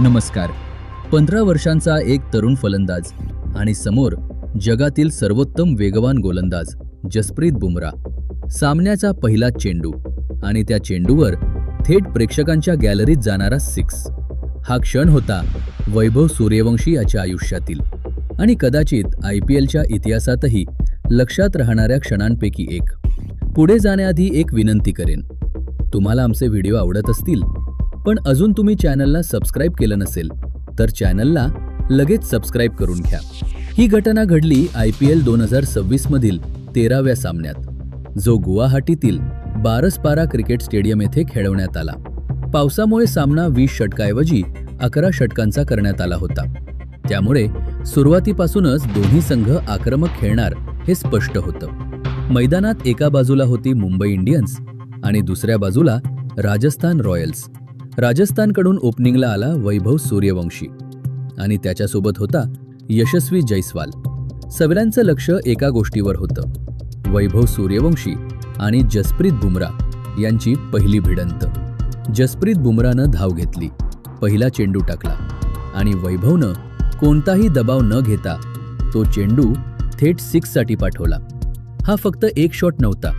नमस्कार. 15 वर्षांचा एक तरुण फलंदाज आणि समोर जगातील सर्वोत्तम वेगवान गोलंदाज जसप्रीत बुमराह. सामन्याचा पहिला चेंडू आणि त्या चेंडूवर थेट प्रेक्षकांच्या गॅलरीत जाणारा 6. हा क्षण होता वैभव सूर्यवंशी याच्या आयुष्यातील आणि कदाचित IPLच्या इतिहासातही लक्षात राहणाऱ्या क्षणांपैकी एक. पुढे जाण्याआधी एक विनंती करेन. तुम्हाला आमचे व्हिडिओ आवडत असतील पण अजून तुम्ही चॅनलला सबस्क्राईब केलं नसेल तर चॅनलला लगेच सबस्क्राईब करून घ्या. ही घटना घडली IPL 2026 मधील 13व्या सामन्यात, जो गुवाहाटीतील बारसपारा क्रिकेट स्टेडियम येथे खेळवण्यात आला. पावसामुळे सामना 20 षटकाऐवजी 11 षटकांचा करण्यात आला होता. त्यामुळे सुरुवातीपासूनच दोन्ही संघ आक्रमक खेळणार हे स्पष्ट होतं. मैदानात एका बाजूला होती मुंबई इंडियन्स आणि दुसऱ्या बाजूला राजस्थान रॉयल्स. राजस्थानकडून ओपनिंगला आला वैभव सूर्यवंशी आणि त्याच्यासोबत होता यशस्वी जयस्वाल. सगळ्यांचं लक्ष एका गोष्टीवर होतं, वैभव सूर्यवंशी आणि जसप्रीत बुमराह यांची पहिली भिडंत. जसप्रीत बुमराहनं धाव घेतली, पहिला चेंडू टाकला आणि वैभवनं कोणताही दबाव न घेता तो चेंडू थेट 6 साठी पाठवला. हा फक्त एक शॉट नव्हता,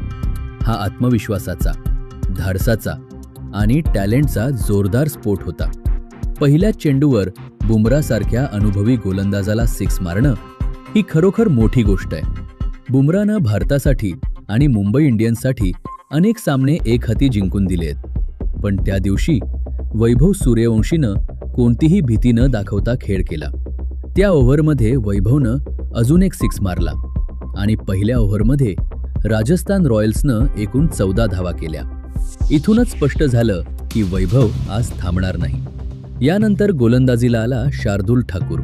हा आत्मविश्वासाचा, धाडसाचा आणि टॅलेंटचा जोरदार स्फोट होता. पहिल्याच चेंडूवर बुमराहसारख्या अनुभवी गोलंदाजाला 6 मारणं ही खरोखर मोठी गोष्ट आहे. बुमराहनं भारतासाठी आणि मुंबई इंडियन्ससाठी अनेक सामने एकहाती जिंकून दिले आहेत, पण त्या दिवशी वैभव सूर्यवंशीनं कोणतीही भीती न दाखवता खेळ केला. त्या ओव्हरमध्ये वैभवनं अजून एक 6 मारला आणि पहिल्या ओव्हरमध्ये राजस्थान रॉयल्सनं एकूण 14 धावा केल्या. इथूनच स्पष्ट झालं की वैभव आज थांबणार नाही. यानंतर गोलंदाजीला आला शार्दुल ठाकूर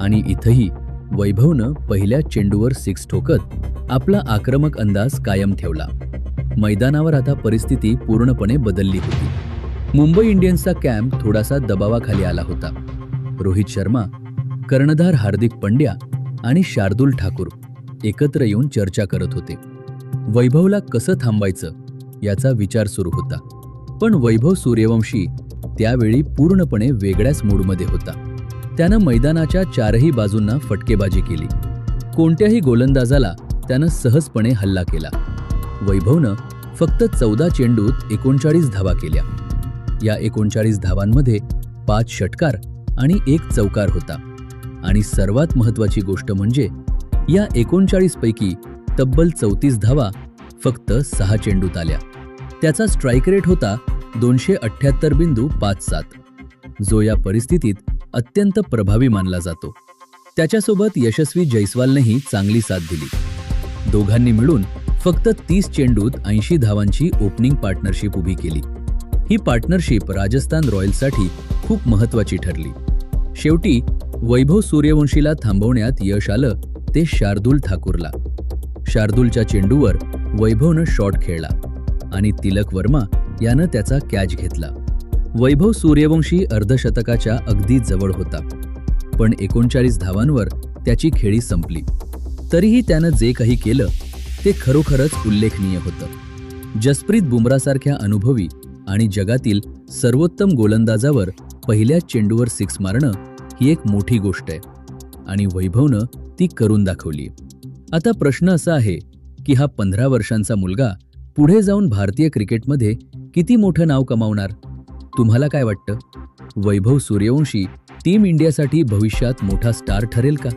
आणि इथंही वैभवनं पहिल्या चेंडूवर 6 ठोकत आपला आक्रमक अंदाज कायम ठेवला. मैदानावर आता परिस्थिती पूर्णपणे बदलली होती. मुंबई इंडियन्सचा कॅम्प थोडासा दबावाखाली आला होता. रोहित शर्मा, कर्णधार हार्दिक पंड्या आणि शार्दुल ठाकूर एकत्र येऊन चर्चा करत होते. वैभवला कसं थांबायचं याचा विचार सुरू होता. पण वैभव सूर्यवंशी त्यावेळी पूर्णपणे वेगळ्याच मूडमध्ये होता. त्यानं मैदानाच्या चारही बाजूंना फटकेबाजी केली. कोणत्याही गोलंदाजाला त्यानं सहजपणे हल्ला केला. वैभवनं फक्त 14 चेंडूत 39 धावा केल्या. या 39 धावांमध्ये 5 षटकार आणि 1 चौकार होता. आणि सर्वात महत्त्वाची गोष्ट म्हणजे या 39 पैकी तब्बल 34 धावा फक्त 6 चेंडूत आल्या. त्याचा स्ट्राईक रेट होता 278.57, जो या परिस्थितीत अत्यंत प्रभावी मानला जातो. त्याच्यासोबत यशस्वी जयस्वालनेही चांगली साथ दिली. दोघांनी मिळून फक्त 30 चेंडूत 80 धावांची ओपनिंग पार्टनरशिप उभी केली. ही पार्टनरशिप राजस्थान रॉयल्ससाठी खूप महत्त्वाची ठरली. शेवटी वैभव सूर्यवंशीला थांबवण्यात यश आलं ते शार्दुल ठाकूरला. शार्दुलच्या चेंडूवर वैभवनं शॉट खेळला आणि तिलक वर्मा यानं त्याचा कॅच घेतला. वैभव सूर्यवंशी अर्धशतकाच्या अगदी जवळ होता, पण 39 धावांवर त्याची खेळी संपली. तरीही त्यानं जे काही केलं ते खरोखरच उल्लेखनीय होतं. जसप्रीत बुमराहसारख्या अनुभवी आणि जगातील सर्वोत्तम गोलंदाजावर पहिल्याच चेंडूवर 6 मारणं ही एक मोठी गोष्ट आहे आणि वैभवनं ती करून दाखवली. आता प्रश्न असा आहे की हा 15 वर्षांचा मुलगा पुढे जाऊन भारतीय क्रिकेटमध्ये किती मोठं नाव कमावणार? तुम्हाला काय वाटतं? वैभव सूर्यवंशी टीम इंडियासाठी भविष्यात मोठा स्टार ठरेल का?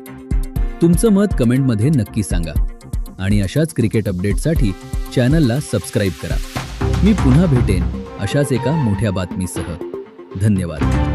तुमचं मत कमेंटमध्ये नक्की सांगा आणि अशाच क्रिकेट अपडेटसाठी चॅनलला सबस्क्राईब करा. मी पुन्हा भेटेन अशाच एका मोठ्या बातमीसह. धन्यवाद.